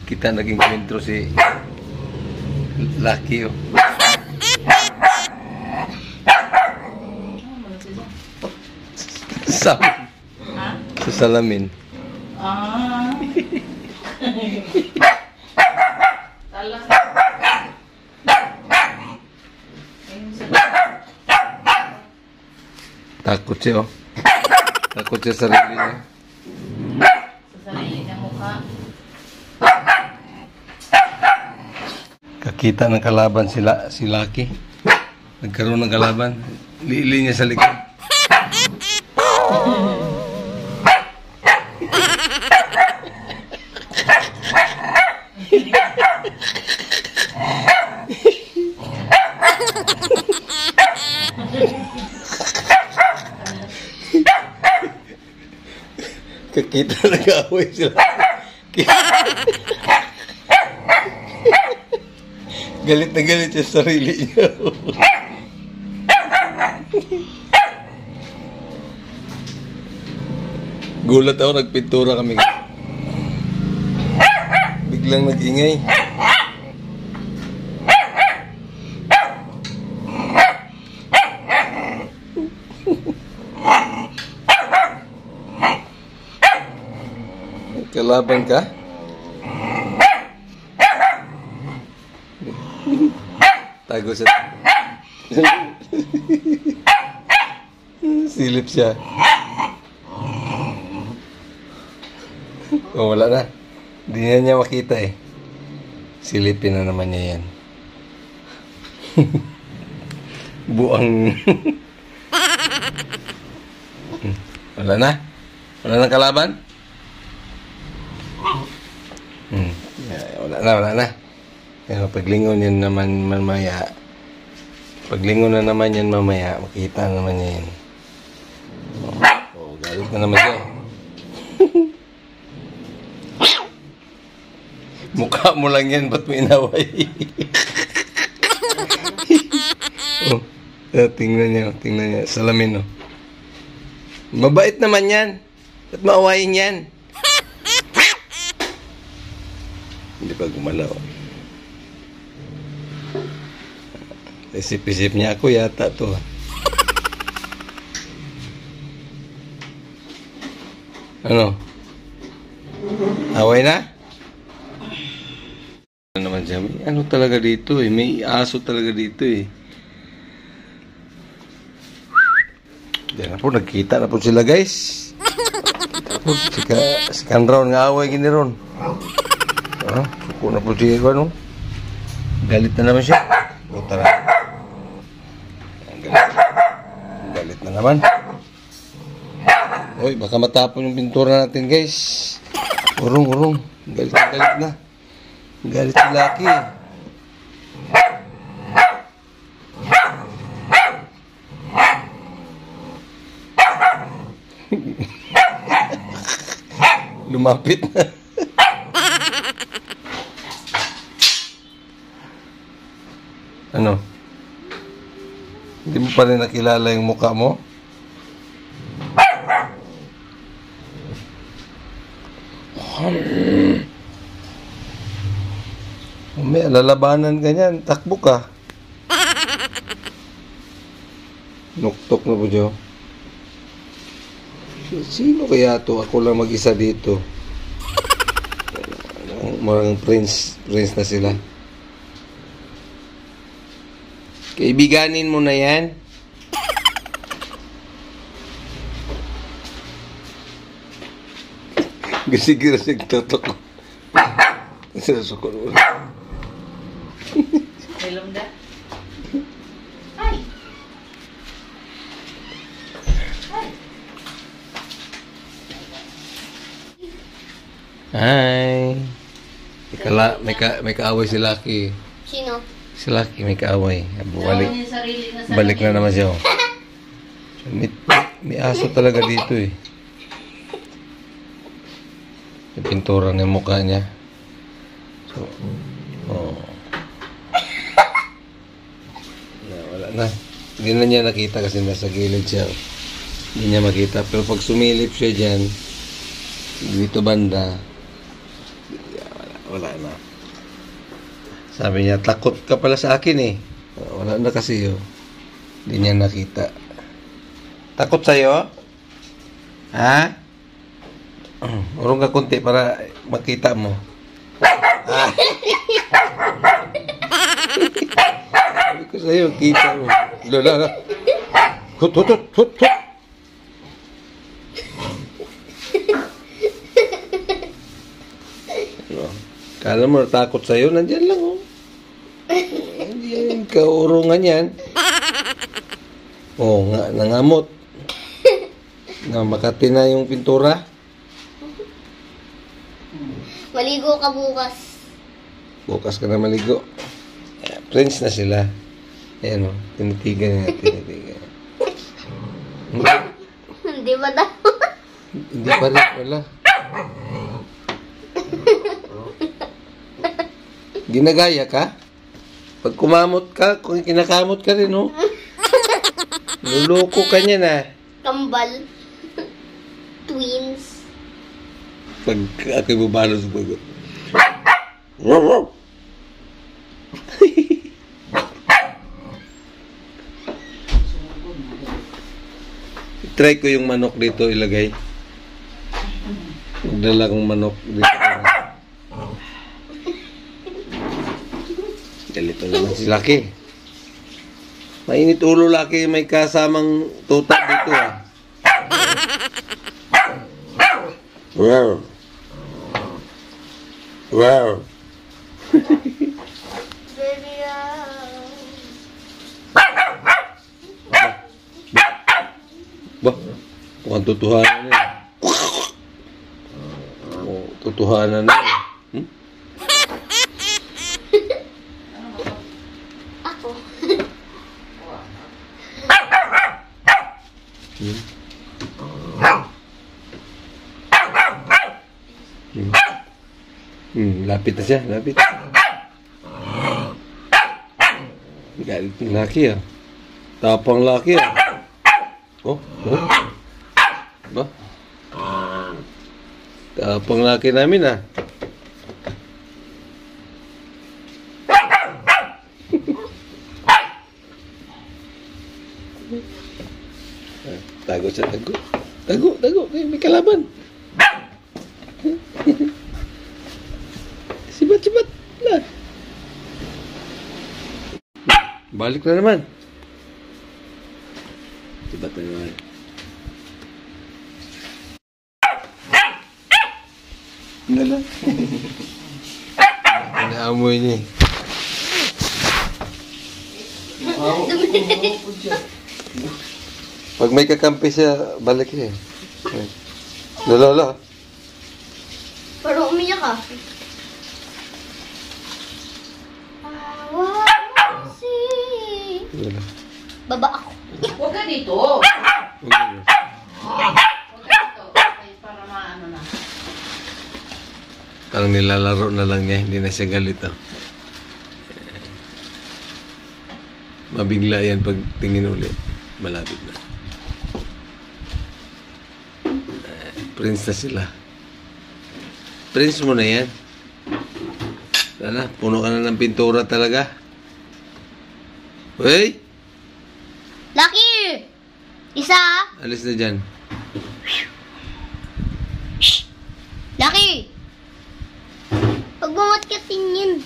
Kita naging kwentro si Lucky, oh. Sa salamin. Takot siya, oh. Takot siya sa sarili niya. Sa sarili niya mukha. Kakita ng kalaban si Lucky. Nagkaroon ng kalaban. Liili niya sa likod. Kakita nag-away sila. Galit na galit sa sarili niya. Gulat ako, nagpintura kami. Biglang nag-ingay. Kalaban ka? Tago siya. Silip siya. Oh, wala na. Hindi na niya makita eh. Silipin na naman niya yan. Buang. Wala na? Wala na kalaban? Wala na. Pero paglingon yan naman mamaya. Paglingon na naman yan mamaya, makita naman niya yan. Oh, galit na naman siya. Mukha mo lang yan, ba't mo inaway? Oh, tingnan niya. Salamin, oh. Mabait naman yan. Ba't maawayin yan? Hindi pa gumalaw. Isip-isip niya ako yata to. Ano? Away na? Ano naman siya? Ano talaga dito eh? May aso talaga dito eh. Diyan na po, nagkita na po sila guys. Si Kanron nga away gini ron. Suko na po siya, ano? Galit na naman siya. O, tara. Galit na naman. Uy, baka matapon yung pintura natin, guys. Urong. Galit na. Galit si Lucky. Lumapit na. Ano? Hindi mo pa rin nakilala yung mukha mo? May lalabanan ka niyan. Takbo ka. Nuktok na po dyan. Sino kaya to? Ako lang mag-isa dito. Marang prince na sila. Kaibiganin mo na yan. Gasig-gasig totok. Sinasukot mo. Hello da. Hi. Hi. May kaaway si Lucky. Sino? Si Lucky may kaaway. Yung sarili na sarili. Balik na naman siya. May aso talaga dito eh. Yung pintura ng mukha niya. So, oh. Wala na. Hindi na niya nakita kasi nasa gilid siya. Hindi niya makita. Pero pag sumilip siya dyan, dito banda, Wala na. Sabi niya, takot ka pala sa akin eh. Wala na kasi yun. Hindi niya nakita. Takot sa'yo? Ha? Urong ka kunti para makita mo. Ah. Sabi ko sa'yo, kita mo. Lala. Hut, hut, hut, hut, hut. Kala mo natakot sa'yo, nandyan lang oh. Hindi yan kaurungan yan. Oh, nga, nangamot. Na makati na yung pintura. Maligo ka bukas. Bukas ka na maligo. Friends na sila. Ayan oh, tinitigan niya, tinitigan. Hindi ba daw? Hindi pa rin, wala. Ginagaya ka? Pag kumamot ka, kung kinakamot ka rin, oh. Luloko ka niya na. Kambal. Twins. Pag ako'y bubalo sa bago. Try ko yung manok dito ilagay. Magdala kong manok dito. Galito naman si Lucky. Mainit ulo, Lucky. May kasamang tutak dito, ah. Wow. Wow. Baby, Ba? Mukhang tutuhanan na yun. Oh, tutuhanan na yun. Ako. Lapit na siya, lapit. Galit ng Lucky, ah. Tapang Lucky, ah. Oh, oh. Ba? Tapang Lucky namin, ah. Tago siya, tago. Tago, tago. May kalaban. Sibat-sibat. Lah. Balik na naman. Sibat na naman. Nala. Inaamoy niya. Pag may kakampi siya, balik siya. Lala. Pero umiyak ka. Baba ako. Huwag ka dito. Huwag ka dito. Okay, para maano na. Parang nilalaro na lang niya, hindi na siya galit. Oh. Mabigla yan pag tingin ulit. Malapit na. Prince na sila. Prince mo na yan. Sana, puno ka na ng pintura talaga. Wey! Lucky! Isa! Alis na dyan. Lucky! Pag bumat ka tingin.